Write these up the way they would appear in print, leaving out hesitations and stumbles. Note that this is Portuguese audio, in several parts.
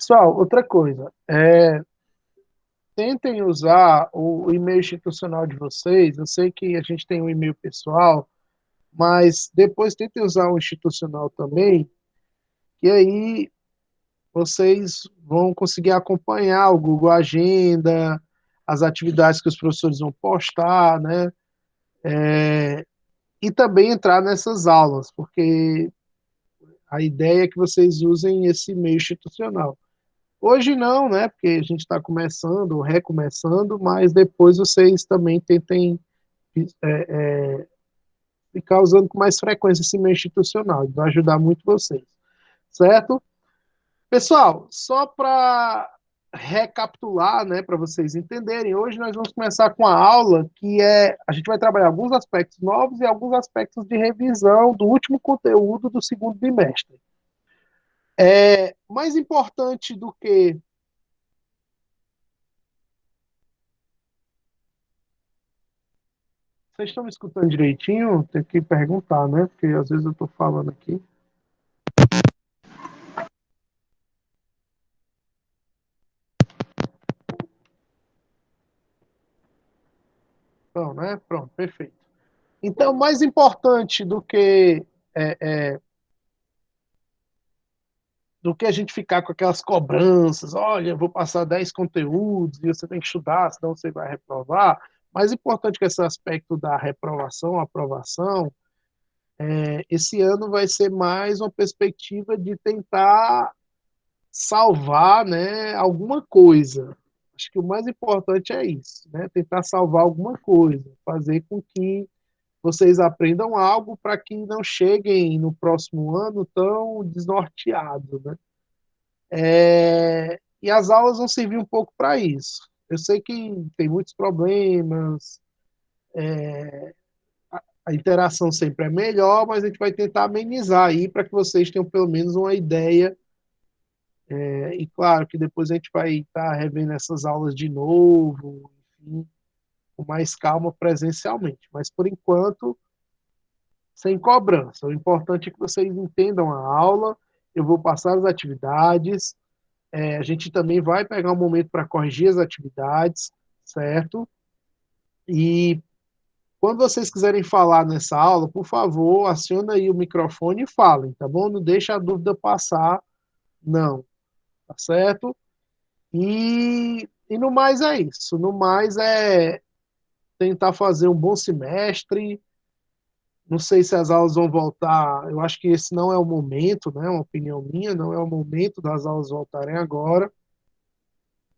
Pessoal, outra coisa, tentem usar o e-mail institucional de vocês. Eu sei que a gente tem um e-mail pessoal, mas depois tentem usar o institucional também, e aí vocês vão conseguir acompanhar o Google Agenda, as atividades que os professores vão postar, né? E também entrar nessas aulas, porque a ideia é que vocês usem esse e-mail institucional. Hoje não, né? Porque a gente está começando, recomeçando, mas depois vocês também tentem ficar usando com mais frequência esse e-mail institucional. Vai ajudar muito vocês, certo? Pessoal, só para recapitular, né, para vocês entenderem, hoje nós vamos começar com a aula a gente vai trabalhar alguns aspectos novos e alguns aspectos de revisão do último conteúdo do segundo bimestre. Mais importante do que vocês estão me escutando direitinho? Tem que perguntar, né? Porque às vezes eu estou falando aqui. Não, né? Pronto, perfeito. Então, mais importante é, é, do que a gente ficar com aquelas cobranças, olha, eu vou passar 10 conteúdos e você tem que estudar, senão você vai reprovar. Mais importante que esse aspecto da reprovação, aprovação, esse ano vai ser mais uma perspectiva de tentar salvar, né, alguma coisa. Acho que o mais importante é isso, né? Tentar salvar alguma coisa, fazer com que vocês aprendam algo para que não cheguem no próximo ano tão desnorteados, né? E as aulas vão servir um pouco para isso. Eu sei que tem muitos problemas, a interação sempre é melhor, mas a gente vai tentar amenizar aí para que vocês tenham pelo menos uma ideia. E claro que depois a gente vai estar revendo essas aulas de novo, enfim, com mais calma presencialmente. Mas por enquanto, sem cobrança. O importante é que vocês entendam a aula, eu vou passar as atividades, a gente também vai pegar um momento para corrigir as atividades, certo? E quando vocês quiserem falar nessa aula, por favor, aciona aí o microfone e falem, tá bom? Não deixa a dúvida passar, não, tá certo? E no mais é isso. No mais é tentar fazer um bom semestre. Não sei se as aulas vão voltar. Eu acho que esse não é o momento, né? Uma opinião minha, não é o momento das aulas voltarem agora,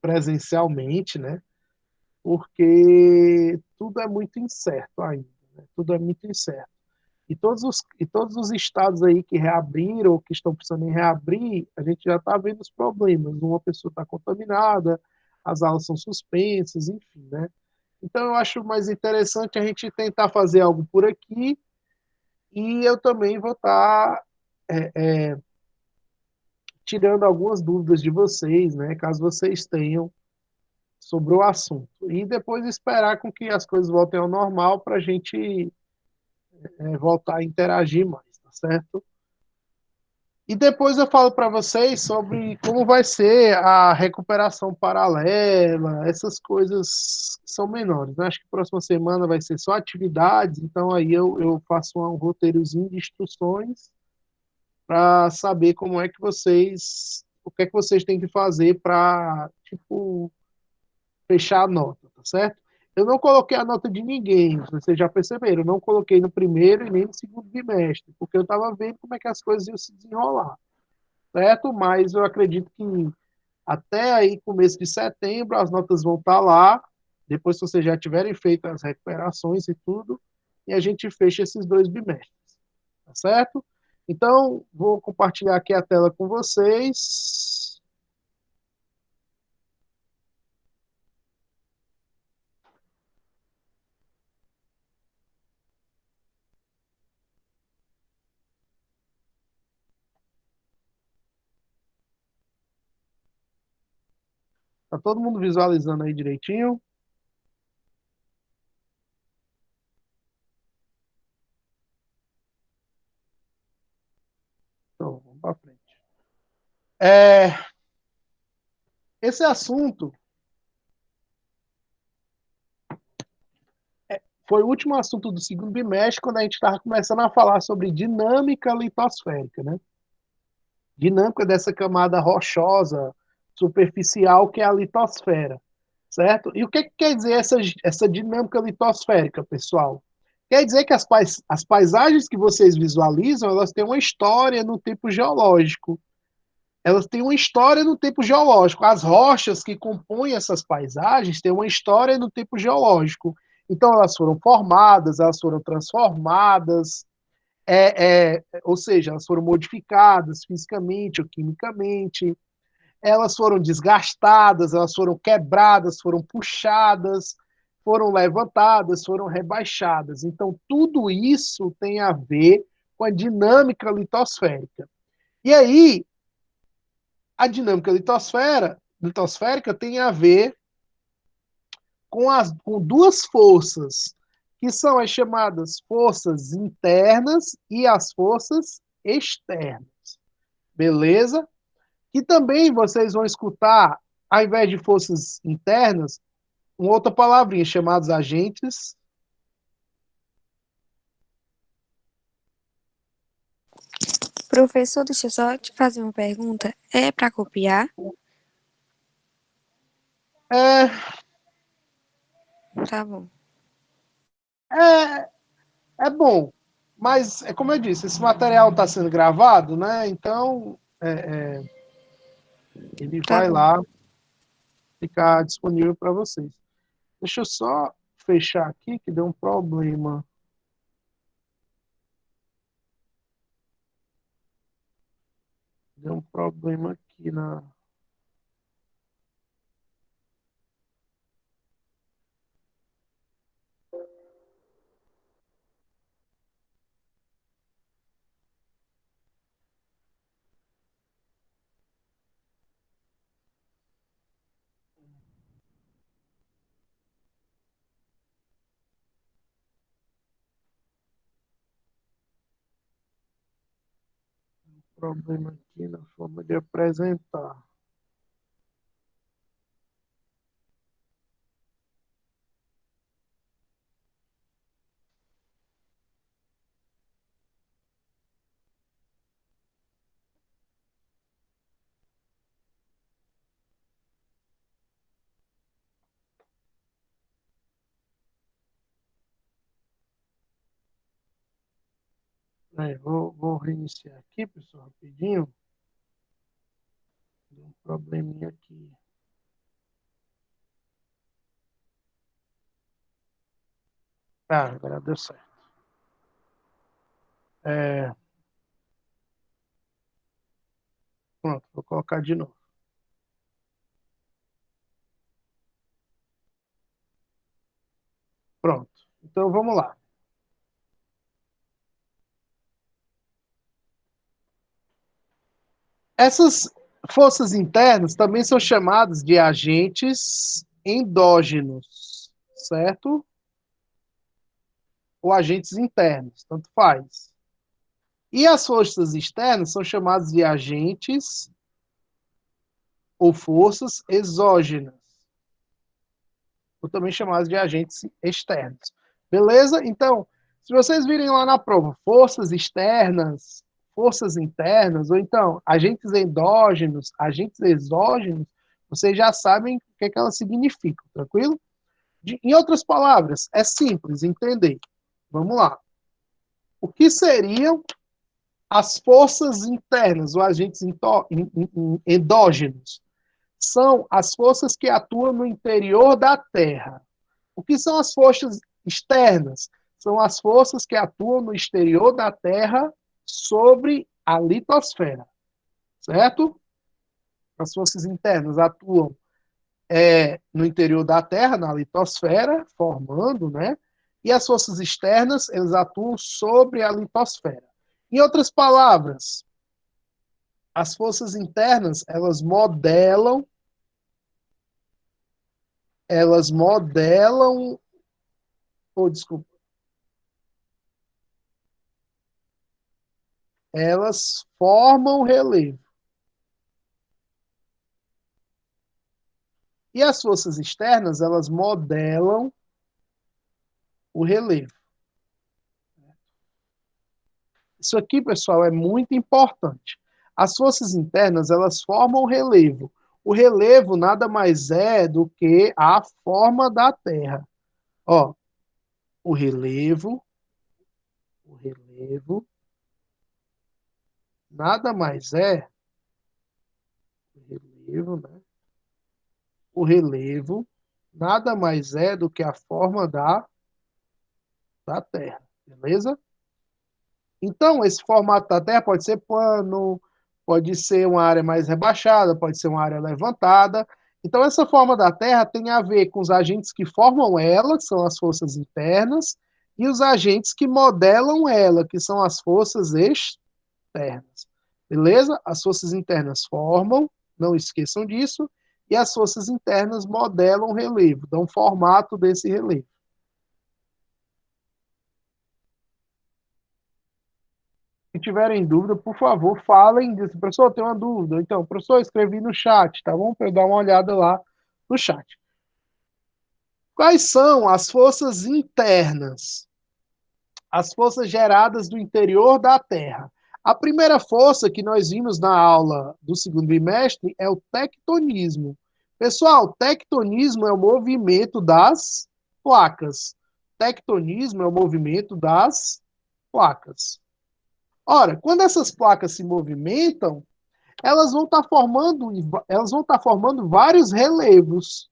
presencialmente, né? Porque tudo é muito incerto ainda, né? Tudo é muito incerto. E todos os estados aí que reabriram ou que estão precisando em reabrir, a gente já está vendo os problemas. Uma pessoa está contaminada, as aulas são suspensas, enfim, né? Então eu acho mais interessante a gente tentar fazer algo por aqui e eu também vou estar tirando algumas dúvidas de vocês, né? Caso vocês tenham sobre o assunto. E depois esperar com que as coisas voltem ao normal para a gente voltar a interagir mais, tá certo? E depois eu falo para vocês sobre como vai ser a recuperação paralela, essas coisas são menores. Eu acho que próxima semana vai ser só atividades, então aí eu faço um roteirozinho de instruções para saber como é que vocês, o que é que vocês têm que fazer para, tipo, fechar a nota, tá certo? Eu não coloquei a nota de ninguém, vocês já perceberam, eu não coloquei no primeiro e nem no segundo bimestre, porque eu estava vendo como é que as coisas iam se desenrolar, certo? Mas eu acredito que até aí, começo de setembro, as notas vão estar lá, depois que vocês já tiverem feito as recuperações e tudo, e a gente fecha esses dois bimestres, tá certo? Então, vou compartilhar aqui a tela com vocês. Tá todo mundo visualizando aí direitinho? Então, vamos para frente. É, Esse assunto foi o último assunto do segundo bimestre, quando a gente estava começando a falar sobre dinâmica litosférica, né? Dinâmica dessa camada rochosa, superficial, que é a litosfera, certo? E o que quer dizer essa dinâmica litosférica, pessoal? Quer dizer que as paisagens que vocês visualizam, elas têm uma história no tempo geológico. Elas têm uma história no tempo geológico. As rochas que compõem essas paisagens têm uma história no tempo geológico. Então, elas foram formadas, elas foram transformadas, ou seja, elas foram modificadas fisicamente ou quimicamente, elas foram desgastadas, elas foram quebradas, foram puxadas, foram levantadas, foram rebaixadas. Então, tudo isso tem a ver com a dinâmica litosférica. E aí, a dinâmica litosférica tem a ver com duas forças, que são as chamadas forças internas e as forças externas. Beleza? E também vocês vão escutar, ao invés de forças internas, uma outra palavrinha chamada agentes. Professor, deixa eu só te fazer uma pergunta. É para copiar? É, Tá bom. é, é bom, mas é como eu disse, esse material está sendo gravado, né? Então ele Tá vai bom. lá ficar disponível para vocês. Deixa eu só fechar aqui que deu um problema. Deu um problema aqui na. Problema aqui na forma de apresentar. Vou reiniciar aqui, pessoal, rapidinho. Deu um probleminha aqui. Ah, agora deu certo. É, pronto, vou colocar de novo. Pronto. Então vamos lá. Essas forças internas também são chamadas de agentes endógenos, certo? Ou agentes internos, tanto faz. E as forças externas são chamadas de agentes ou forças exógenas, ou também chamadas de agentes externos. Beleza? Então, se vocês virem lá na prova, forças externas, forças internas, ou então agentes endógenos, agentes exógenos, vocês já sabem o que, é que elas significam, tranquilo? Em outras palavras, é simples entender. Vamos lá. O que seriam as forças internas, ou agentes endógenos? São as forças que atuam no interior da Terra. O que são as forças externas? São as forças que atuam no exterior da Terra sobre a litosfera, certo? As forças internas atuam no interior da Terra, na litosfera, formando, né? E as forças externas, eles atuam sobre a litosfera. Em outras palavras, as forças internas, elas modelam, ou desculpa, elas formam relevo. E as forças externas, elas modelam o relevo. Isso aqui, pessoal, é muito importante. As forças internas, elas formam o relevo. O relevo nada mais é do que a forma da Terra. Ó, o relevo, nada mais é, né? O relevo nada mais é do que a forma da Terra, beleza? Então, esse formato da Terra pode ser plano, pode ser uma área mais rebaixada, pode ser uma área levantada. Então, essa forma da Terra tem a ver com os agentes que formam ela, que são as forças internas, e os agentes que modelam ela, que são as forças externas. Beleza? As forças internas formam, não esqueçam disso, e as forças internas modelam o relevo, dão formato desse relevo. Se tiverem dúvida, por favor, falem disso. Professor, eu tenho uma dúvida. Então, professor, eu escrevi no chat, tá bom? Para eu dar uma olhada lá no chat. Quais são as forças internas? As forças geradas do interior da Terra. A primeira força que nós vimos na aula do segundo bimestre é o tectonismo. Pessoal, tectonismo é o movimento das placas. Tectonismo é o movimento das placas. Ora, quando essas placas se movimentam, elas vão estar formando vários relevos.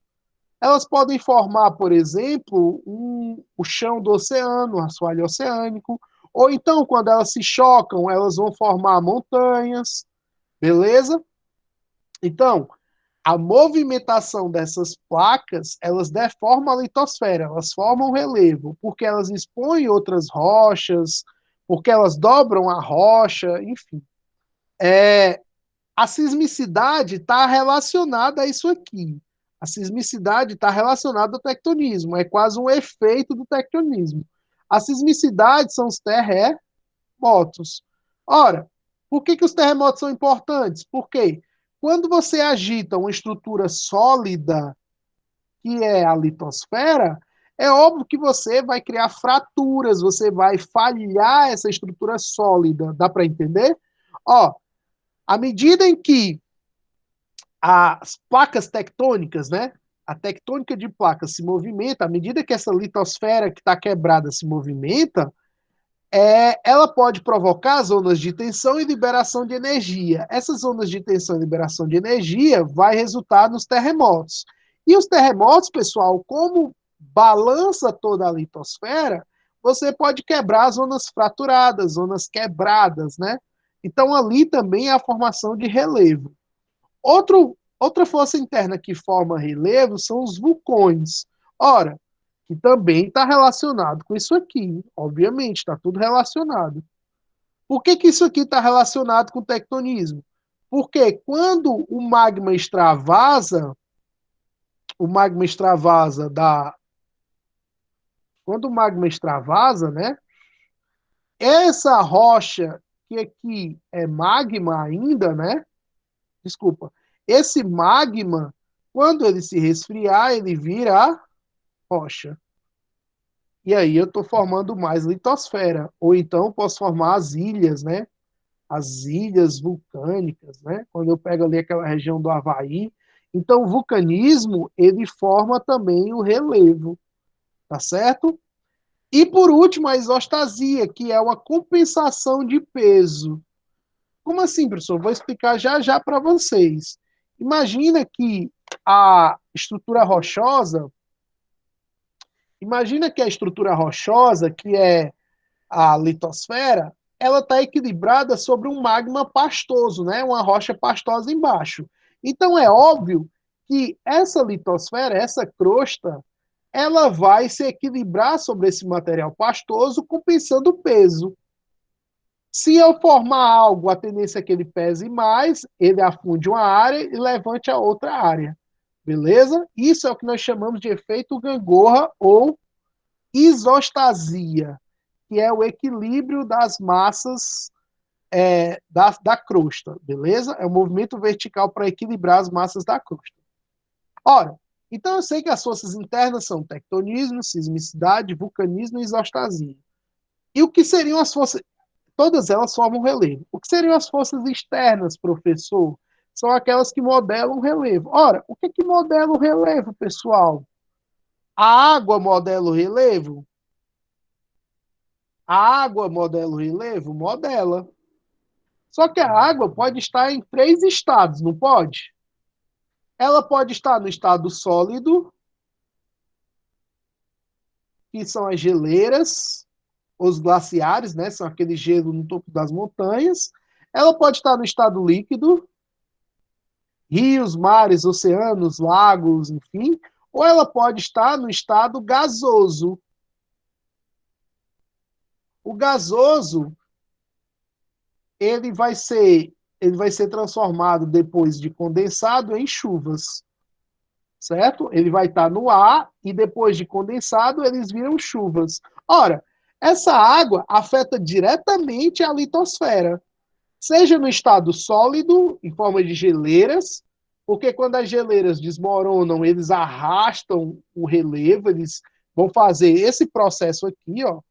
Elas podem formar, por exemplo, o chão do oceano, o assoalho oceânico, ou então, quando elas se chocam, elas vão formar montanhas, beleza? Então, a movimentação dessas placas, elas deformam a litosfera, elas formam relevo, porque elas expõem outras rochas, porque elas dobram a rocha, enfim. A sismicidade está relacionada a isso aqui. A sismicidade está relacionada ao tectonismo, é quase um efeito do tectonismo. A sismicidade são os terremotos. Ora, por que os terremotos são importantes? Porque quando você agita uma estrutura sólida, que é a litosfera, é óbvio que você vai criar fraturas, você vai falhar essa estrutura sólida. Dá para entender? Ó, à medida em que as placas tectônicas, né? A tectônica de placas se movimenta, à medida que essa litosfera que está quebrada se movimenta, ela pode provocar zonas de tensão e liberação de energia. Essas zonas de tensão e liberação de energia vai resultar nos terremotos. E os terremotos, pessoal, como balança toda a litosfera, você pode quebrar zonas fraturadas, zonas quebradas, né? Então ali também é a formação de relevo. Outra força interna que forma relevo são os vulcões. Ora, que também está relacionado com isso aqui. Obviamente, está tudo relacionado. Por que isso aqui está relacionado com o tectonismo? Porque o magma extravasa da. Quando o magma extravasa, né? Essa rocha que aqui é magma ainda, né? Desculpa. Esse magma, quando ele se resfriar, ele vira rocha. E aí eu estou formando mais litosfera. Ou então posso formar as ilhas, né? As ilhas vulcânicas, né? Quando eu pego ali aquela região do Havaí. Então, o vulcanismo, ele forma também o relevo, tá certo? E, por último, a isostasia, que é uma compensação de peso. Como assim, professor? Vou explicar já já para vocês. Imagina que a estrutura rochosa, imagina que a estrutura rochosa, que é a litosfera, ela está equilibrada sobre um magma pastoso, né? Uma rocha pastosa embaixo. Então é óbvio que essa litosfera, essa crosta, ela vai se equilibrar sobre esse material pastoso, compensando o peso. Se eu formar algo, a tendência é que ele pese mais, ele afunde uma área e levante a outra área. Beleza? Isso é o que nós chamamos de efeito gangorra ou isostasia, que é o equilíbrio das massas da crosta, beleza? É um movimento vertical para equilibrar as massas da crosta. Ora, Então eu sei que as forças internas são tectonismo, sismicidade, vulcanismo e isostasia. E o que seriam as forças? Todas elas formam relevo. O que seriam as forças externas, professor? São aquelas que modelam o relevo. Ora, o que que modela o relevo, pessoal? A água modela o relevo? A água modela o relevo? Modela. Só que a água pode estar em três estados, não pode? Ela pode estar no estado sólido, que são as geleiras, os glaciares, né? São aquele gelo no topo das montanhas. Ela pode estar no estado líquido, rios, mares, oceanos, lagos, enfim. Ou ela pode estar no estado gasoso. O gasoso, ele vai ser, ele vai ser transformado depois de condensado em chuvas, certo? Ele vai estar no ar e depois de condensado eles viram chuvas. Ora, essa água afeta diretamente a litosfera, seja no estado sólido, em forma de geleiras, porque quando as geleiras desmoronam, eles arrastam o relevo, eles vão fazer esse processo aqui, ó,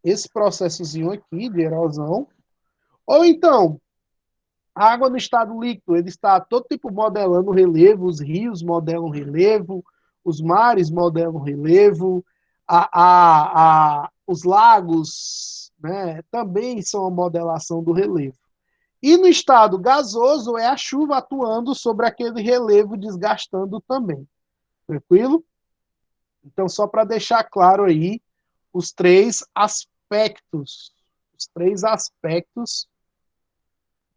esse processozinho aqui de erosão. Ou então, a água no estado líquido, ele está todo tipo modelando relevo, os rios modelam relevo, os mares modelam relevo, os lagos, né, também são a modelação do relevo. E no estado gasoso é a chuva atuando sobre aquele relevo, desgastando também. Tranquilo? Então, só para deixar claro aí os três aspectos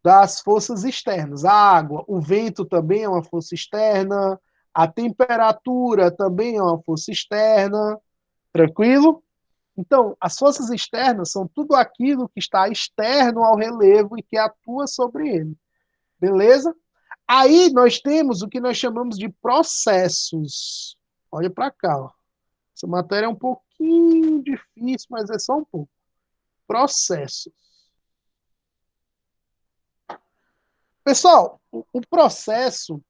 das forças externas. A água, o vento também é uma força externa, a temperatura também é uma força externa, tranquilo? Então, as forças externas são tudo aquilo que está externo ao relevo e que atua sobre ele. Beleza? Aí nós temos o que nós chamamos de processos. Olha para cá, ó. Essa matéria é um pouquinho difícil, mas é só um pouco. Processos. Pessoal, o processo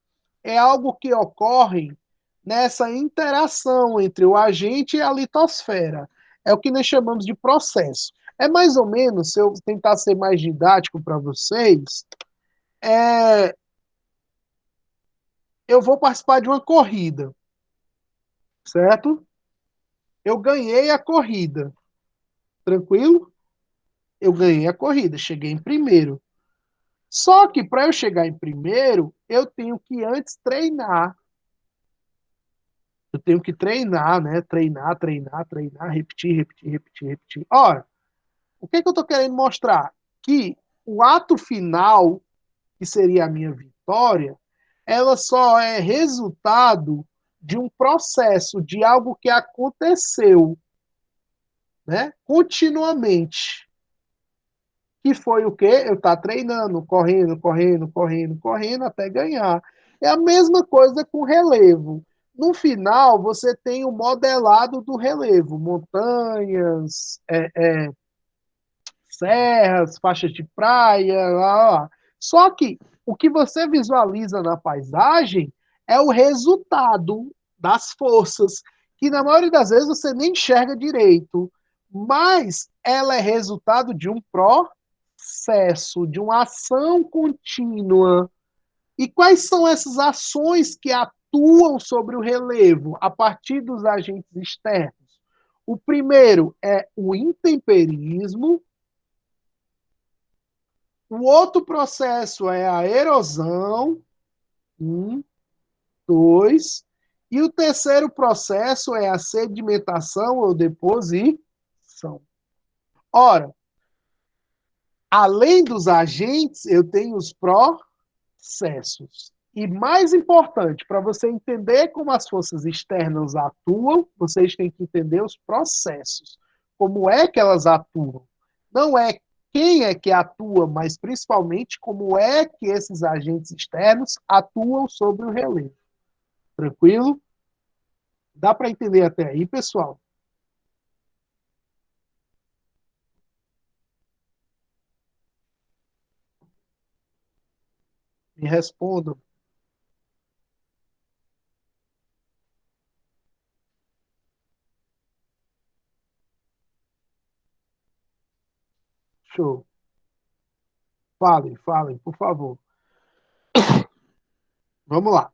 é algo que ocorre nessa interação entre o agente e a litosfera. É o que nós chamamos de processo. É mais ou menos, se eu tentar ser mais didático para vocês, é, eu vou participar de uma corrida, certo? Eu ganhei a corrida, tranquilo? Eu ganhei a corrida, cheguei em primeiro. Só que para eu chegar em primeiro, eu tenho que antes treinar. Eu tenho que treinar, né? Treinar, treinar, treinar, repetir, repetir, repetir, repetir. Ora, o que, que eu estou querendo mostrar? Que o ato final, que seria a minha vitória, ela só é resultado de um processo, de algo que aconteceu, né? Continuamente. Que foi o quê? Eu estar treinando, correndo, correndo, correndo, correndo até ganhar. É a mesma coisa com relevo. No final, você tem o modelado do relevo, montanhas, serras, faixas de praia, lá, lá. Só que o que você visualiza na paisagem é o resultado das forças, que na maioria das vezes você nem enxerga direito, mas ela é resultado de um processo, de uma ação contínua. E quais são essas ações que atuam sobre o relevo a partir dos agentes externos? O primeiro é o intemperismo, o outro processo é a erosão, um, dois, e o terceiro processo é a sedimentação ou deposição. Ora, além dos agentes, eu tenho os processos. E mais importante, para você entender como as forças externas atuam, vocês têm que entender os processos. Como é que elas atuam? Não é quem é que atua, mas principalmente como é que esses agentes externos atuam sobre o relevo. Tranquilo? Dá para entender até aí, pessoal? Me respondam. Show. Falem, por favor. Vamos lá.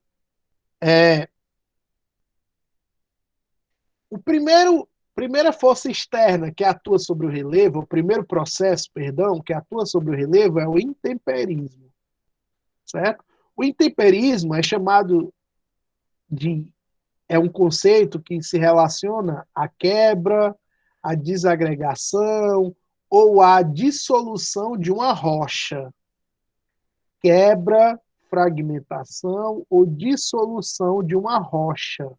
É, primeira força externa que atua sobre o relevo, o primeiro processo, perdão, que atua sobre o relevo é o intemperismo, certo? O intemperismo é chamado de é um conceito que se relaciona à quebra, à desagregação ou à dissolução de uma rocha. Quebra, fragmentação ou dissolução de uma rocha,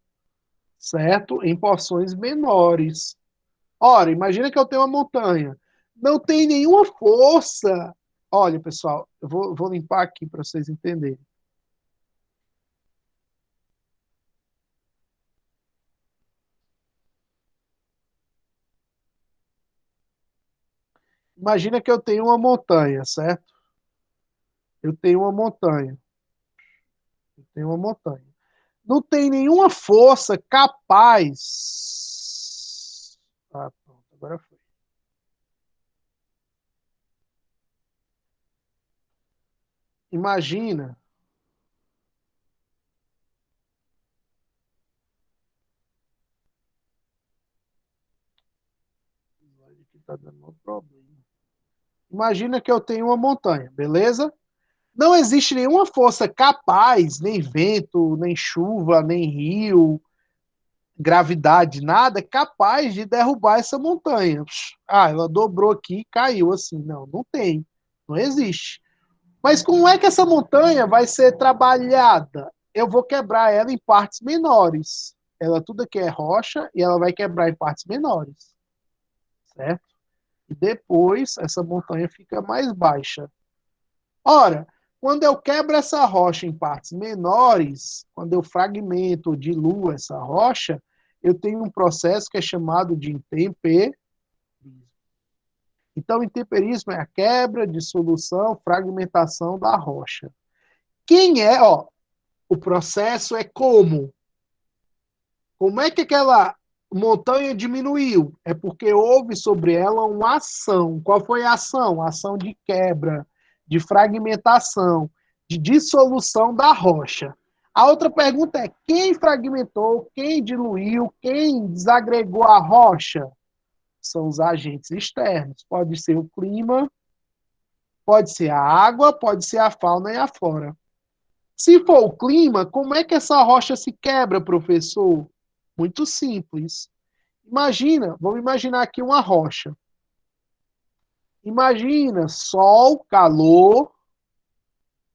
certo? Em porções menores. Ora, imagina que eu tenho uma montanha. Não tem nenhuma força. Olha, pessoal, eu vou limpar aqui para vocês entenderem. Imagina que eu tenho uma montanha, certo? Eu tenho uma montanha. Eu tenho uma montanha. Não tem nenhuma força capaz. Ah, pronto, agora foi. Imagina. Aqui tá dando um problema. Imagina que eu tenho uma montanha, beleza? Não existe nenhuma força capaz, nem vento, nem chuva, nem rio, gravidade, nada capaz de derrubar essa montanha. Ah, ela dobrou aqui e caiu assim. Não, não tem. Não existe. Mas como é que essa montanha vai ser trabalhada? Eu vou quebrar ela em partes menores. Ela tudo aqui é rocha e ela vai quebrar em partes menores, certo? E depois essa montanha fica mais baixa. Ora, quando eu quebro essa rocha em partes menores, quando eu fragmento ou diluo essa rocha, eu tenho um processo que é chamado de intemperismo. Então, intemperismo é a quebra, dissolução, fragmentação da rocha. Quem é, ó, o processo é como? Como é que aquela montanha diminuiu? É porque houve sobre ela uma ação. Qual foi a ação? A ação de quebra, de fragmentação, de dissolução da rocha. A outra pergunta é: quem fragmentou, quem diluiu, quem desagregou a rocha? São os agentes externos. Pode ser o clima, pode ser a água, pode ser a fauna e a flora. Se for o clima, como é que essa rocha se quebra, professor? Muito simples. Imagina, vamos imaginar aqui uma rocha. Imagina sol, calor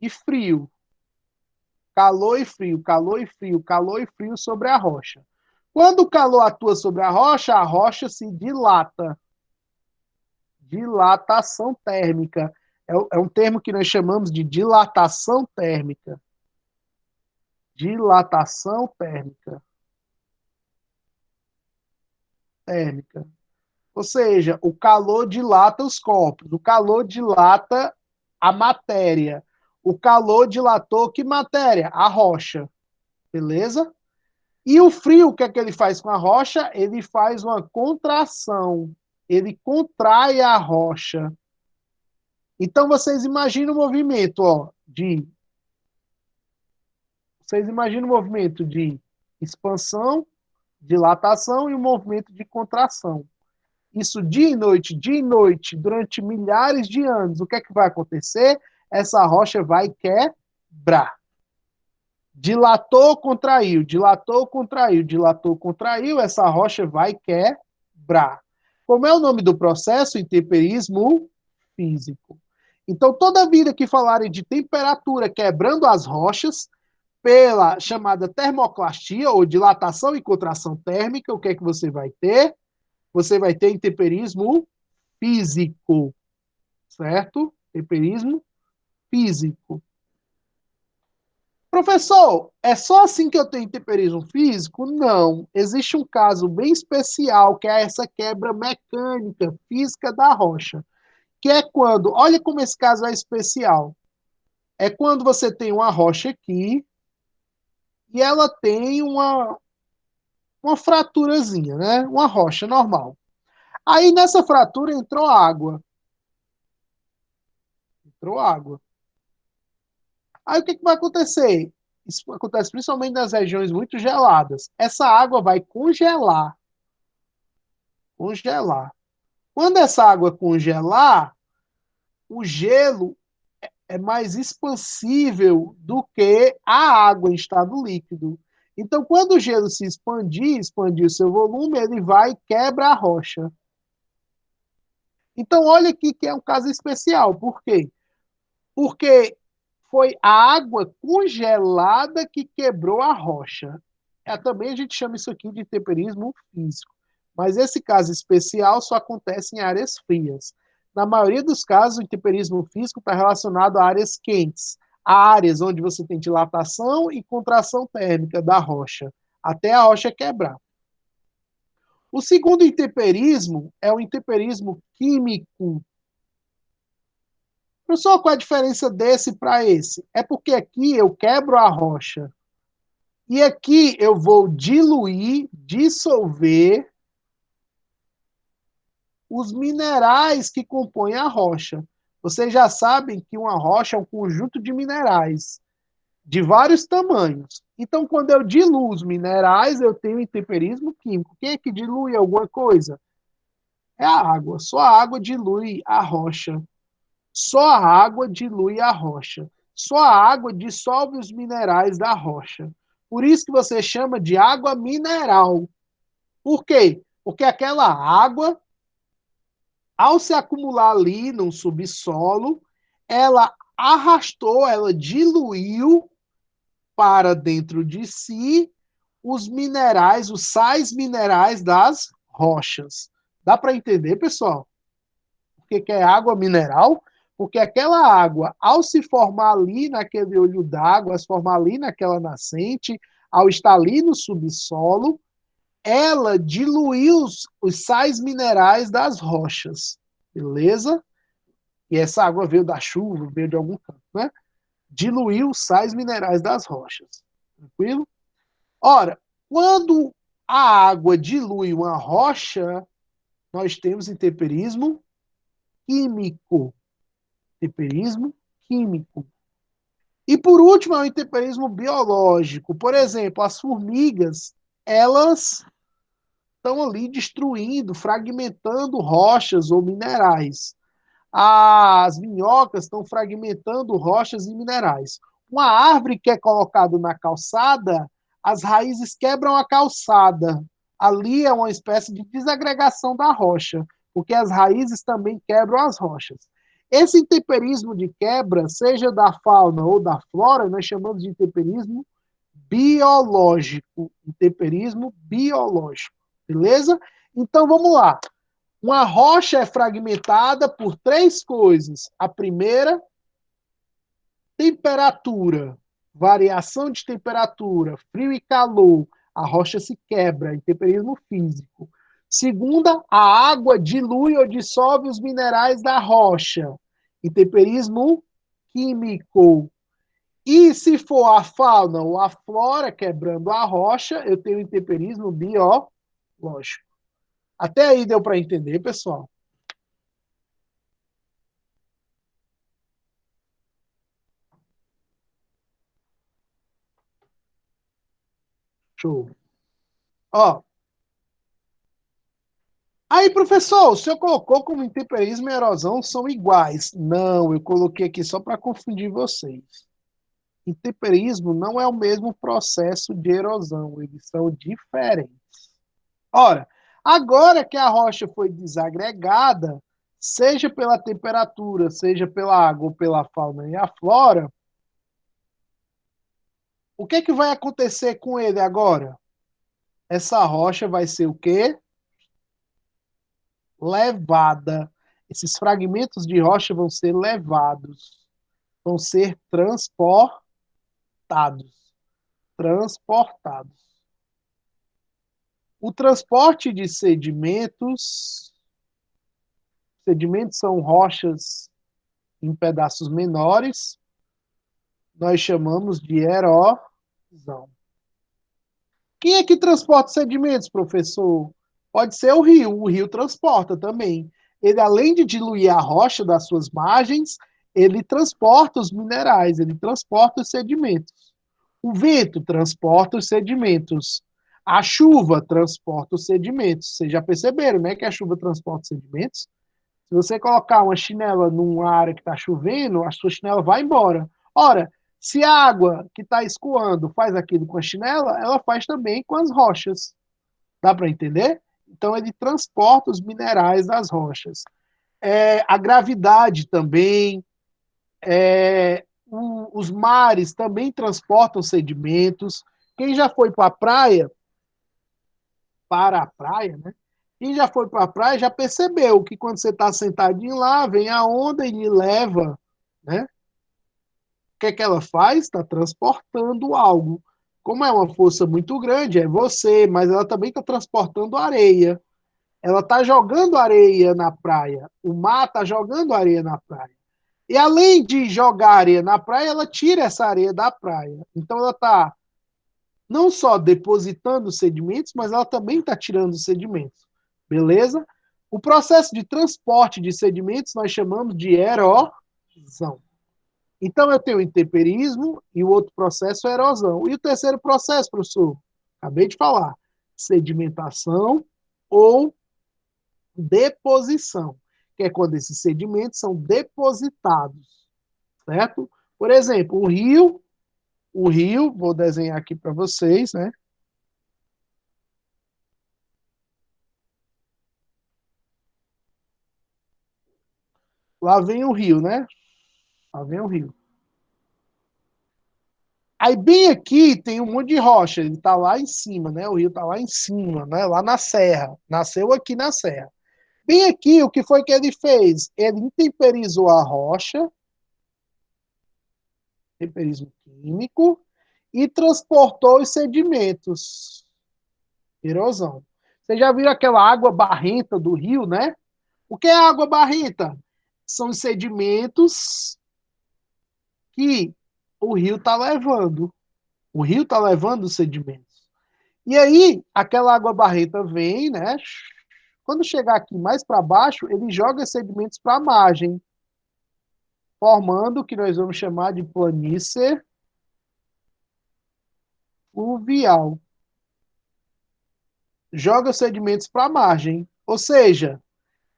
e frio. Calor e frio, calor e frio, calor e frio sobre a rocha. Quando o calor atua sobre a rocha se dilata. Dilatação térmica. É um termo que nós chamamos de dilatação térmica. Dilatação térmica. Térmica. Ou seja, o calor dilata os corpos, o calor dilata a matéria. O calor dilatou que matéria? A rocha. Beleza? E o frio, o que é que ele faz com a rocha? Ele faz uma contração. Ele contrai a rocha. Então vocês imaginam o movimento, ó, de vocês imaginam o movimento de expansão, dilatação e o movimento de contração. Isso dia e noite, durante milhares de anos. O que é que vai acontecer? Essa rocha vai quebrar. Dilatou, contraiu, dilatou, contraiu, dilatou, contraiu, essa rocha vai quebrar. Como é o nome do processo? Intemperismo físico. Então, toda vida que falarem de temperatura quebrando as rochas, pela chamada termoclastia, ou dilatação e contração térmica, o que é que você vai ter? Você vai ter intemperismo físico, certo? Temperismo físico. Professor, é só assim que eu tenho temperismo físico? Não. Existe um caso bem especial, que é essa quebra mecânica, física da rocha. Que é quando, olha como esse caso é especial. É quando você tem uma rocha aqui e ela tem uma fraturazinha, né? Uma rocha normal. Aí nessa fratura entrou água. Entrou água. Aí o que vai acontecer? Isso acontece principalmente nas regiões muito geladas. Essa água vai congelar. Congelar. Quando essa água congelar, o gelo é mais expansível do que a água em estado líquido. Então, quando o gelo se expandir o seu volume, ele vai e quebra a rocha. Então, olha aqui que é um caso especial. Por quê? Porque foi a água congelada que quebrou a rocha. Também a gente chama isso aqui de temperismo físico. Mas esse caso especial só acontece em áreas frias. Na maioria dos casos, o temperismo físico está relacionado a áreas quentes, a áreas onde você tem dilatação e contração térmica da rocha, até a rocha quebrar. O segundo intemperismo é o intemperismo químico. Professor, qual a diferença desse para esse? É porque aqui eu quebro a rocha e aqui eu vou diluir, dissolver os minerais que compõem a rocha. Vocês já sabem que uma rocha é um conjunto de minerais de vários tamanhos. Então, quando eu diluo os minerais, eu tenho intemperismo químico. Quem é que dilui alguma coisa? É a água. Só a água dilui a rocha. Só a água dilui a rocha. Só a água dissolve os minerais da rocha. Por isso que você chama de água mineral. Por quê? Porque aquela água, ao se acumular ali no subsolo, ela arrastou, ela diluiu para dentro de si os minerais, os sais minerais das rochas. Dá para entender, pessoal? Por que é água mineral? Porque aquela água, ao se formar ali naquele olho d'água, ao se formar ali naquela nascente, ao estar ali no subsolo, ela diluiu os sais minerais das rochas. Beleza? E essa água veio da chuva, veio de algum canto, né? Diluiu os sais minerais das rochas. Tranquilo? Ora, quando a água dilui uma rocha, nós temos intemperismo químico. Temperismo químico. E por último, é o intemperismo biológico. Por exemplo, as formigas, elas estão ali destruindo, fragmentando rochas ou minerais. As minhocas estão fragmentando rochas e minerais. Uma árvore que é colocada na calçada, as raízes quebram a calçada. Ali é uma espécie de desagregação da rocha, porque as raízes também quebram as rochas. Esse intemperismo de quebra, seja da fauna ou da flora, nós chamamos de intemperismo biológico. Intemperismo biológico. Beleza? Então vamos lá. Uma rocha é fragmentada por três coisas. A primeira, temperatura. Variação de temperatura, frio e calor. A rocha se quebra, intemperismo físico. Segunda, a água dilui ou dissolve os minerais da rocha. Intemperismo químico. E se for a fauna ou a flora quebrando a rocha, eu tenho intemperismo biológico. Até aí deu para entender, pessoal? Show. Ó. Aí, professor, o senhor colocou como intemperismo e erosão são iguais. Não, eu coloquei aqui só para confundir vocês. Intemperismo não é o mesmo processo de erosão, eles são diferentes. Ora, agora que a rocha foi desagregada, seja pela temperatura, seja pela água ou pela fauna e a flora, o que vai acontecer com ele agora? Essa rocha vai ser o quê? Levada. Esses fragmentos de rocha vão ser levados, vão ser transportados. Transportados. O transporte de sedimentos são rochas em pedaços menores, nós chamamos de erosão. Quem é que transporta sedimentos, professor? Pode ser o rio transporta também. Ele, além de diluir a rocha das suas margens, ele transporta os minerais, ele transporta os sedimentos. O vento transporta os sedimentos. A chuva transporta os sedimentos. Vocês já perceberam, né, que a chuva transporta os sedimentos? Se você colocar uma chinela numa área que está chovendo, a sua chinela vai embora. Ora, se a água que está escoando faz aquilo com a chinela, ela faz também com as rochas. Dá para entender? Então, ele transporta os minerais das rochas. A gravidade também, os mares também transportam sedimentos. Quem já foi para a praia, né? Quem já foi para a praia já percebeu que quando você está sentadinho lá, vem a onda e lhe leva, né? O que é que ela faz? Está transportando algo. Como é uma força muito grande, é você, mas ela também está transportando areia. Ela está jogando areia na praia. O mar está jogando areia na praia. E além de jogar areia na praia, ela tira essa areia da praia. Então ela está não só depositando os sedimentos, mas ela também está tirando os sedimentos. Beleza? O processo de transporte de sedimentos nós chamamos de erosão. Então eu tenho o intemperismo e o outro processo é erosão. E o terceiro processo, professor? Acabei de falar. Sedimentação ou deposição, que é quando esses sedimentos são depositados, certo? Por exemplo, o rio, vou desenhar aqui para vocês, né? Lá vem o rio, né? Lá vem o rio. Aí bem aqui tem um monte de rocha, ele está lá em cima, né? O rio está lá em cima, né? Lá na serra. Nasceu aqui na serra. Bem aqui, o que foi que ele fez? Ele intemperizou a rocha, temperismo químico, e transportou os sedimentos, erosão. Você já viu aquela água barrenta do rio, né? O que é água barrenta? São os sedimentos que o rio está levando. O rio está levando os sedimentos. E aí, aquela água barrenta vem, né? Quando chegar aqui mais para baixo, ele joga sedimentos para a margem, formando o que nós vamos chamar de planície fluvial. Joga os sedimentos para a margem. Ou seja,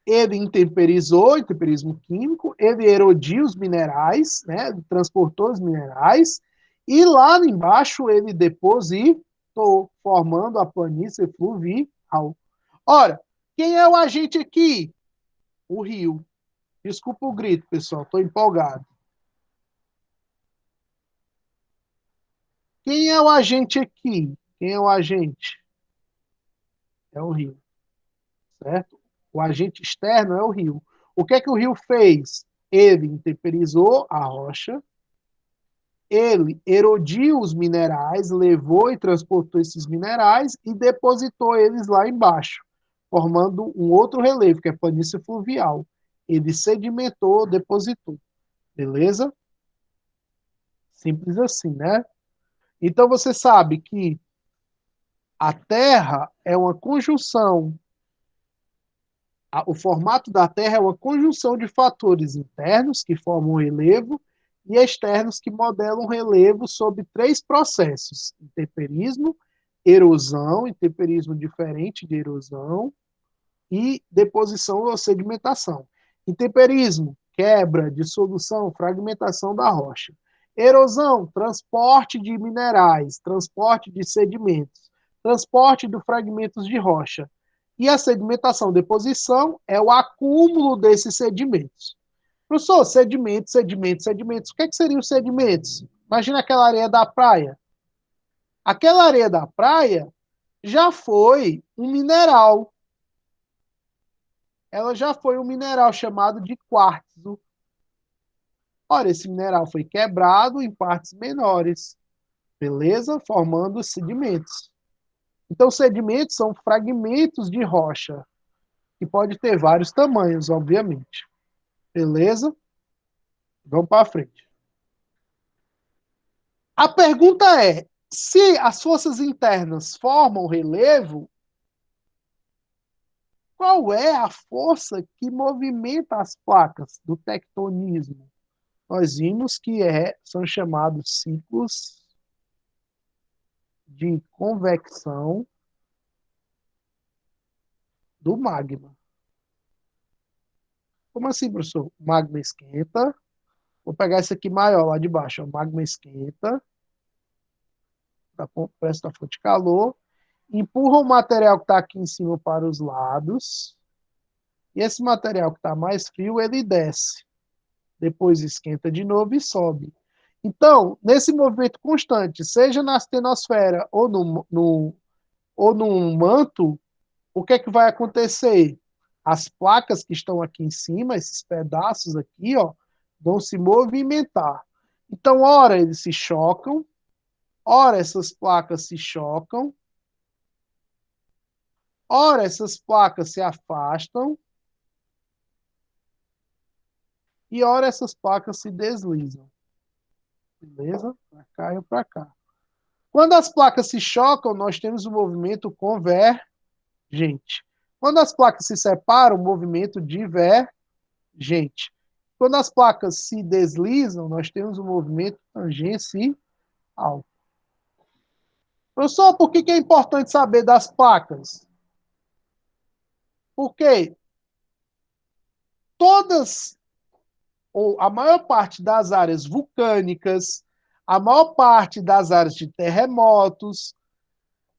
ele intemperizou, intemperismo químico, ele erodiu os minerais, né? Transportou os minerais, e lá embaixo ele depositou, formando a planície fluvial. Ora, quem é o agente aqui? O rio. Desculpa o grito, pessoal, estou empolgado. Quem é o agente aqui? Quem é o agente? É o rio, certo? O agente externo é o rio. O que é que o rio fez? Ele intemperizou a rocha, ele erodiu os minerais, levou e transportou esses minerais e depositou eles lá embaixo, formando um outro relevo, que é a planície fluvial. Ele sedimentou, depositou. Beleza? Simples assim, né? Então você sabe que a Terra é uma conjunção, o formato da Terra é uma conjunção de fatores internos que formam o relevo e externos que modelam o relevo sob três processos: intemperismo, erosão, intemperismo diferente de erosão e deposição ou sedimentação. Intemperismo, quebra, dissolução, fragmentação da rocha. Erosão, transporte de minerais, transporte de sedimentos, transporte de fragmentos de rocha. E a sedimentação, deposição, é o acúmulo desses sedimentos. Professor, sedimentos, sedimentos, sedimentos. O que, é que seriam os sedimentos? Imagina aquela areia da praia. Aquela areia da praia já foi um mineral. Ela já foi um mineral chamado de quartzo. Ora, esse mineral foi quebrado em partes menores, beleza? Formando sedimentos. Então, sedimentos são fragmentos de rocha, que pode ter vários tamanhos, obviamente. Beleza? Vamos para frente. A pergunta é: se as forças internas formam relevo, qual é a força que movimenta as placas do tectonismo? nós vimos que são chamados ciclos de convecção do magma. Como assim, professor? O magma esquenta. Vou pegar esse aqui maior lá de baixo. O magma esquenta, pressa da fonte de calor, empurra o material que está aqui em cima para os lados, e esse material que está mais frio, ele desce. Depois esquenta de novo e sobe. Então, nesse movimento constante, seja na astenosfera ou no manto, o que é que vai acontecer? As placas que estão aqui em cima, esses pedaços aqui, ó, vão se movimentar. Então, ora eles se chocam, ora essas placas se chocam, ora essas placas se afastam e ora essas placas se deslizam. Beleza? Para cá e para cá. Quando as placas se chocam, nós temos o movimento convergente. Quando as placas se separam, o movimento divergente. Quando as placas se deslizam, nós temos o movimento tangencial. Professor, por que é importante saber das placas? Porque todas, ou a maior parte das áreas vulcânicas, a maior parte das áreas de terremotos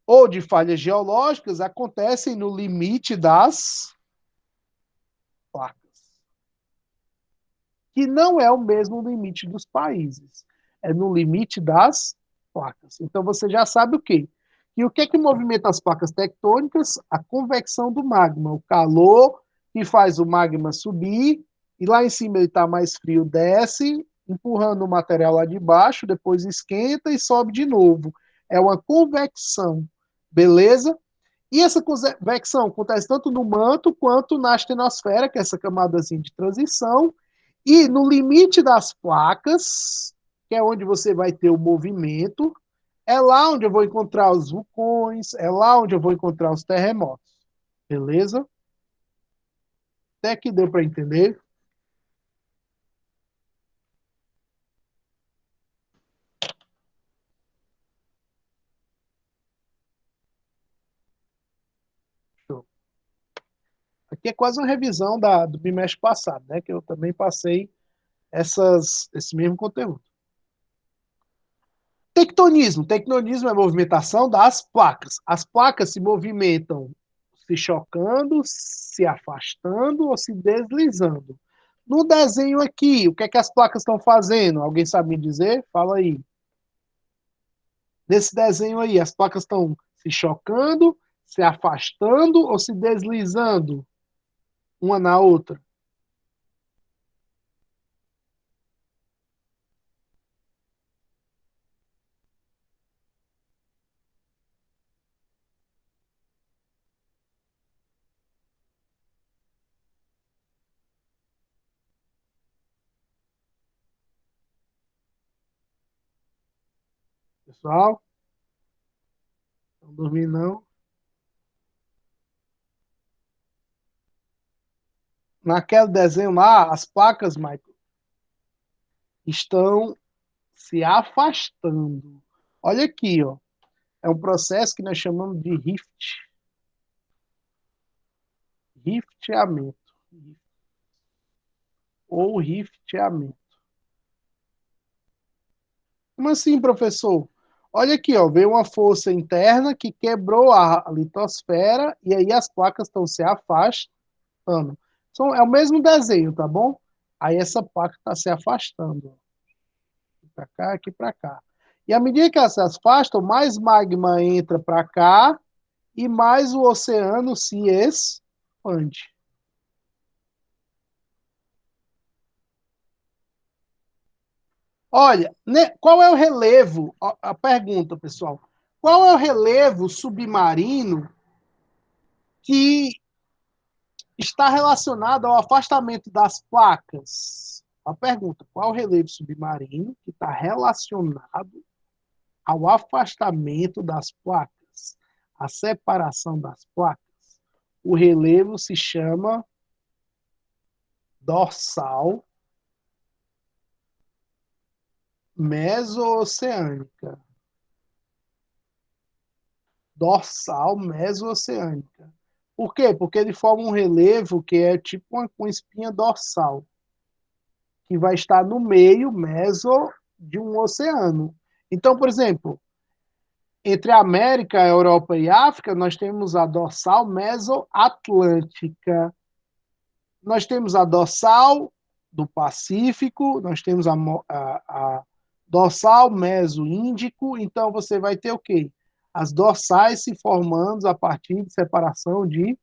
ou de falhas geológicas acontecem no limite das placas, que não é o mesmo limite dos países, é no limite das placas. Então você já sabe o quê? E o que é que movimenta as placas tectônicas? A convecção do magma, o calor que faz o magma subir, e lá em cima ele está mais frio, desce, empurrando o material lá de baixo, depois esquenta e sobe de novo. É uma convecção, beleza? E essa convecção acontece tanto no manto quanto na astenosfera, que é essa camadazinha de transição, e no limite das placas, que é onde você vai ter o movimento, é lá onde eu vou encontrar os vulcões, é lá onde eu vou encontrar os terremotos. Beleza? Até que deu para entender. Show. Aqui é quase uma revisão do bimestre passado, né? Que eu também passei esse mesmo conteúdo. Tectonismo. Tectonismo é a movimentação das placas. As placas se movimentam se chocando, se afastando ou se deslizando. No desenho aqui, o que é que as placas estão fazendo? Alguém sabe me dizer? Fala aí. Nesse desenho aí, as placas estão se chocando, se afastando ou se deslizando uma na outra? Pessoal, não dormir não. Naquele desenho lá, as placas, Michael, estão se afastando. Olha aqui, ó. É um processo que nós chamamos de rifteamento ou rifteamento. Como assim, professor? Olha aqui, ó, veio uma força interna que quebrou a litosfera e aí as placas estão se afastando. Então, é o mesmo desenho, tá bom? Aí essa placa está se afastando. Para cá, aqui para cá. E à medida que elas se afastam, mais magma entra para cá e mais o oceano se expande. Olha, né, qual é o relevo? A pergunta, pessoal. Qual é o relevo submarino que está relacionado ao afastamento das placas? A pergunta: qual é o relevo submarino que está relacionado ao afastamento das placas, a separação das placas? O relevo se chama dorsal mesooceânica. Dorsal mesooceânica. Por quê? Porque ele forma um relevo que é tipo uma espinha dorsal, que vai estar no meio meso de um oceano. Então, por exemplo, entre a América, a Europa e a África, nós temos a dorsal mesoatlântica. Nós temos a dorsal do Pacífico, nós temos a dorsal meso-índico, então você vai ter o quê? As dorsais se formando a partir de separação de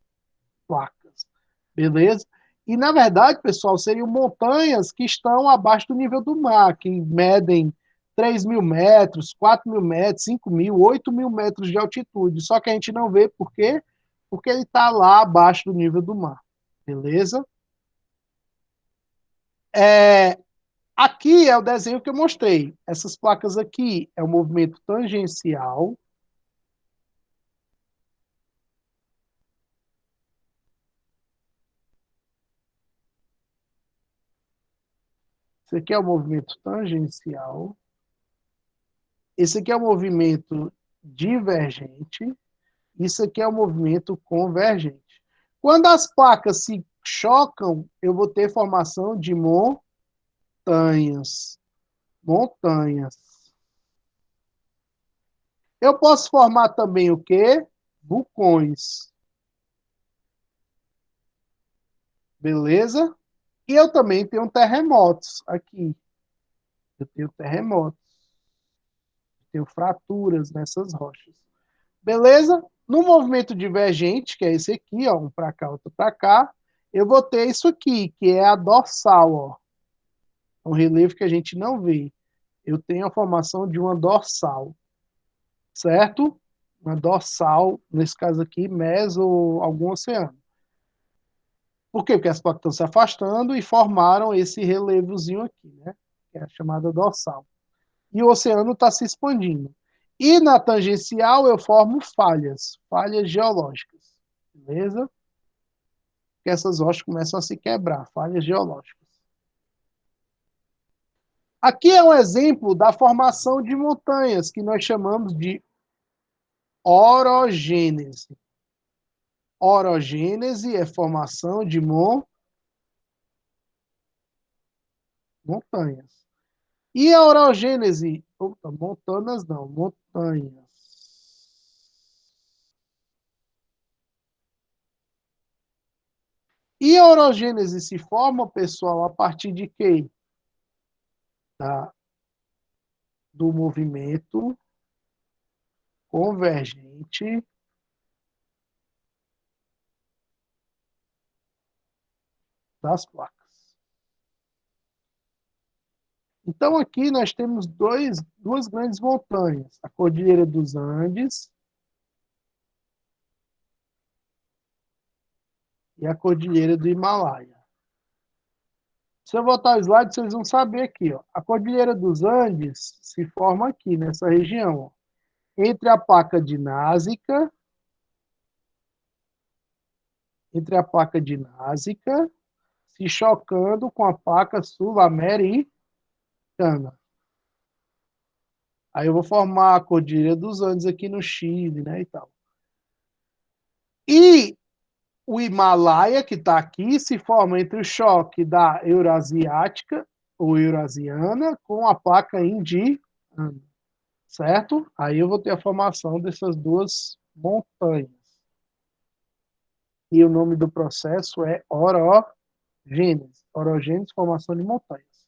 placas, beleza? E, na verdade, pessoal, seriam montanhas que estão abaixo do nível do mar, que medem 3.000 metros, 4.000 metros, 5.000, 8.000 metros de altitude. Só que a gente não vê por quê? Porque ele está lá abaixo do nível do mar, beleza? Aqui é o desenho que eu mostrei. Essas placas aqui é o movimento tangencial. Esse aqui é o movimento tangencial. Esse aqui é o movimento divergente. Isso aqui é o movimento convergente. Quando as placas se chocam, eu vou ter formação de montanhas. Montanhas. Eu posso formar também o quê? Vulcões. Beleza? E eu também tenho terremotos aqui. Eu tenho terremotos. Tenho fraturas nessas rochas. Beleza? No movimento divergente, que é esse aqui, ó, um para cá, outro para cá, eu vou ter isso aqui, que é a dorsal, ó. Um relevo que a gente não vê. Eu tenho a formação de uma dorsal, certo? Uma dorsal, nesse caso aqui, meso algum oceano. Por quê? Porque as placas estão se afastando e formaram esse relevozinho aqui, né? Que é a chamada dorsal. E o oceano está se expandindo. E na tangencial eu formo falhas, falhas geológicas, beleza? Que essas rochas começam a se quebrar, falhas geológicas. Aqui é um exemplo da formação de montanhas, que nós chamamos de orogênese. Orogênese é formação de montanhas. E a orogênese, montanas não, montanhas. E a orogênese se forma, pessoal, a partir de quê? Do movimento convergente das placas. Então, aqui nós temos duas grandes montanhas, a Cordilheira dos Andes e a Cordilheira do Himalaia. Se eu botar o slide, vocês vão saber aqui. Ó. A Cordilheira dos Andes se forma aqui, nessa região, ó, entre a placa dinásica, se chocando com a placa sul-americana. Aí eu vou formar a Cordilheira dos Andes aqui no Chile, né, e tal. E o Himalaia, que está aqui, se forma entre o choque da Eurasiática, ou Eurasiana, com a placa indiana, certo? Aí eu vou ter a formação dessas duas montanhas. E o nome do processo é orogênese. Orogênese, formação de montanhas.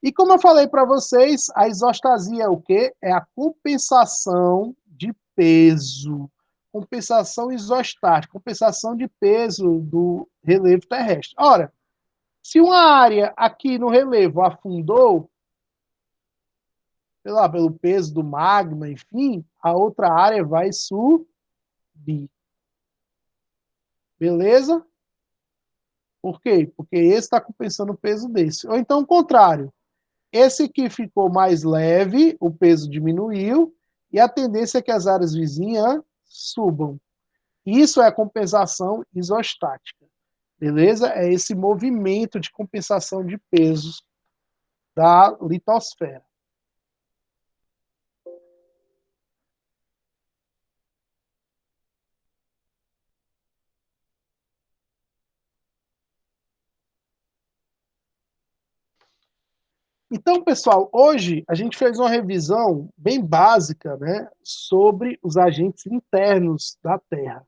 E como eu falei para vocês, a isostasia é o quê? É a compensação de peso. Compensação isostática, compensação de peso do relevo terrestre. Ora, se uma área aqui no relevo afundou, sei lá, pelo peso do magma, enfim, a outra área vai subir. Beleza? Por quê? Porque esse está compensando o peso desse. Ou então o contrário. Esse aqui ficou mais leve, o peso diminuiu, e a tendência é que as áreas vizinhas subam. Isso é a compensação isostática. Beleza? É esse movimento de compensação de pesos da litosfera. Então, pessoal, hoje a gente fez uma revisão bem básica, né, sobre os agentes internos da Terra.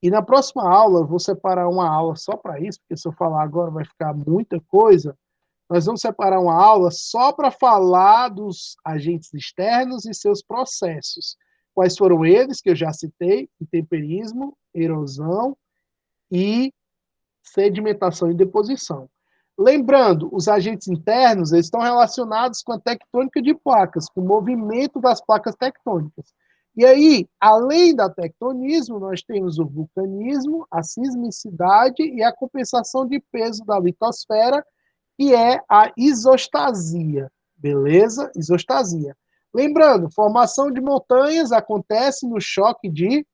E na próxima aula, eu vou separar uma aula só para isso, porque se eu falar agora vai ficar muita coisa. Nós vamos separar uma aula só para falar dos agentes externos e seus processos. Quais foram eles, que eu já citei: intemperismo, erosão e sedimentação e deposição. Lembrando, os agentes internos eles estão relacionados com a tectônica de placas, com o movimento das placas tectônicas. E aí, além da tectonismo, nós temos o vulcanismo, a sismicidade e a compensação de peso da litosfera, que é a isostasia, beleza? Isostasia. Lembrando, formação de montanhas acontece no choque de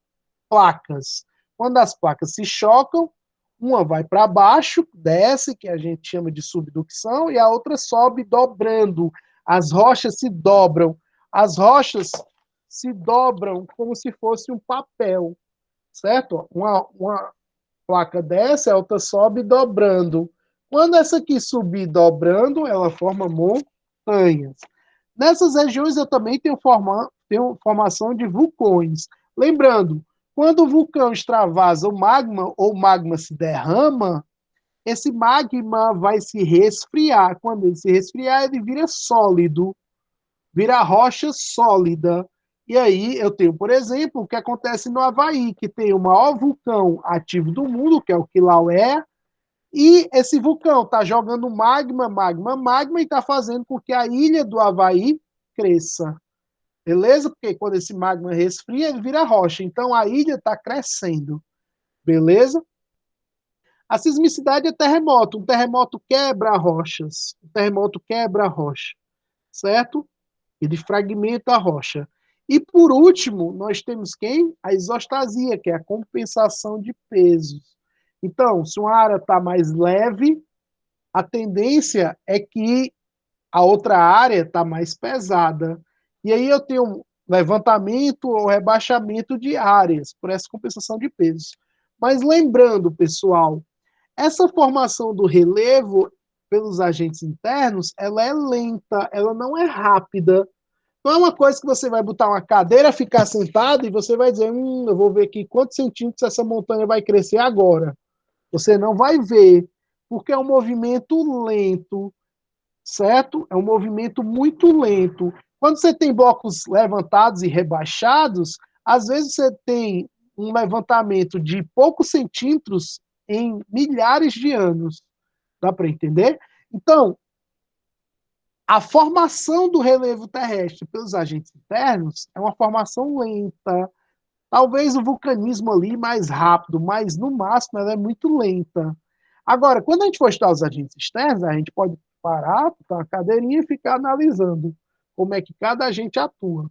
placas. Quando as placas se chocam, uma vai para baixo, desce, que a gente chama de subducção, e a outra sobe dobrando. As rochas se dobram. As rochas se dobram como se fosse um papel, certo? Uma placa desce, a outra sobe dobrando. Quando essa aqui subir dobrando, ela forma montanhas. Nessas regiões eu também tenho formação de vulcões. Lembrando, quando o vulcão extravasa o magma ou o magma se derrama, esse magma vai se resfriar. Quando ele se resfriar, ele vira sólido, vira rocha sólida. E aí eu tenho, por exemplo, o que acontece no Havaí, que tem o maior vulcão ativo do mundo, que é o Kilauea, e esse vulcão está jogando magma, magma, magma, e está fazendo com que a ilha do Havaí cresça. Beleza? Porque quando esse magma resfria, ele vira rocha. Então a ilha está crescendo. Beleza? A sismicidade é terremoto. Um terremoto quebra rochas. Um terremoto quebra a rocha. Certo? Ele fragmenta a rocha. E por último, nós temos quem? A isostasia, que é a compensação de pesos. Então, se uma área está mais leve, a tendência é que a outra área está mais pesada. E aí eu tenho um levantamento ou rebaixamento de áreas por essa compensação de pesos. Mas lembrando, pessoal, essa formação do relevo pelos agentes internos, ela é lenta, ela não é rápida. Não é uma coisa que você vai botar uma cadeira, ficar sentado e você vai dizer, eu vou ver aqui quantos centímetros essa montanha vai crescer agora. Você não vai ver, porque é um movimento lento, certo? É um movimento muito lento. Quando você tem blocos levantados e rebaixados, às vezes você tem um levantamento de poucos centímetros em milhares de anos. Dá para entender? Então, a formação do relevo terrestre pelos agentes internos é uma formação lenta. Talvez o vulcanismo ali mais rápido, mas no máximo ela é muito lenta. Agora, quando a gente for estudar os agentes externos, a gente pode parar, botar uma cadeirinha e ficar analisando como é que cada agente atua,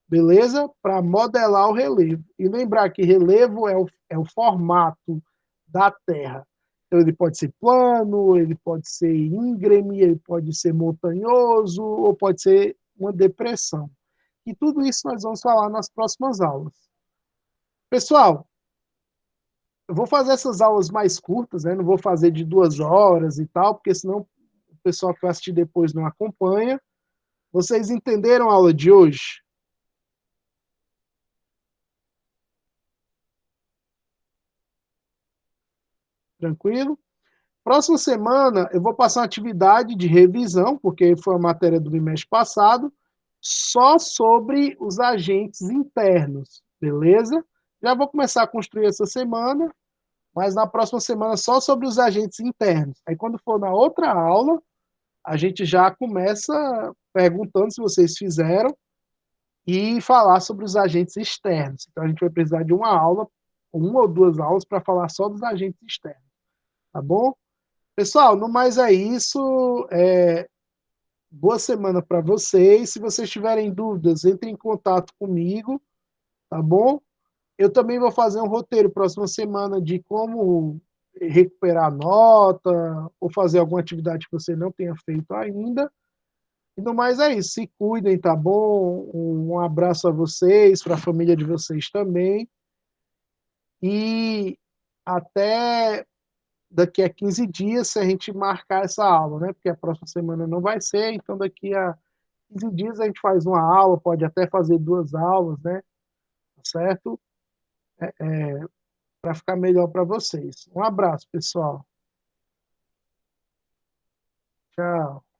beleza? Para modelar o relevo. E lembrar que relevo é o formato da Terra. Então, ele pode ser plano, ele pode ser íngreme, ele pode ser montanhoso, ou pode ser uma depressão. E tudo isso nós vamos falar nas próximas aulas. Pessoal, eu vou fazer essas aulas mais curtas, né? Não vou fazer de 2 horas e tal, porque senão o pessoal que vai assistir depois não acompanha. Vocês entenderam a aula de hoje? Tranquilo? Próxima semana eu vou passar uma atividade de revisão, porque foi a matéria do bimestre passado, só sobre os agentes internos, beleza? Já vou começar a construir essa semana, mas na próxima semana só sobre os agentes internos. Aí quando for na outra aula, a gente já começa perguntando se vocês fizeram e falar sobre os agentes externos. Então a gente vai precisar de uma aula, uma ou 2 aulas para falar só dos agentes externos, tá bom? Pessoal, no mais é isso. Boa semana para vocês. Se vocês tiverem dúvidas, entrem em contato comigo, tá bom? Eu também vou fazer um roteiro próxima semana de como recuperar a nota ou fazer alguma atividade que você não tenha feito ainda. E no mais é isso. Se cuidem, tá bom? Um abraço a vocês, para a família de vocês também. E até daqui a 15 dias, se a gente marcar essa aula, né? Porque a próxima semana não vai ser, então daqui a 15 dias a gente faz uma aula, pode até fazer duas aulas, né? Tá certo? Para ficar melhor para vocês. Um abraço, pessoal. Tchau.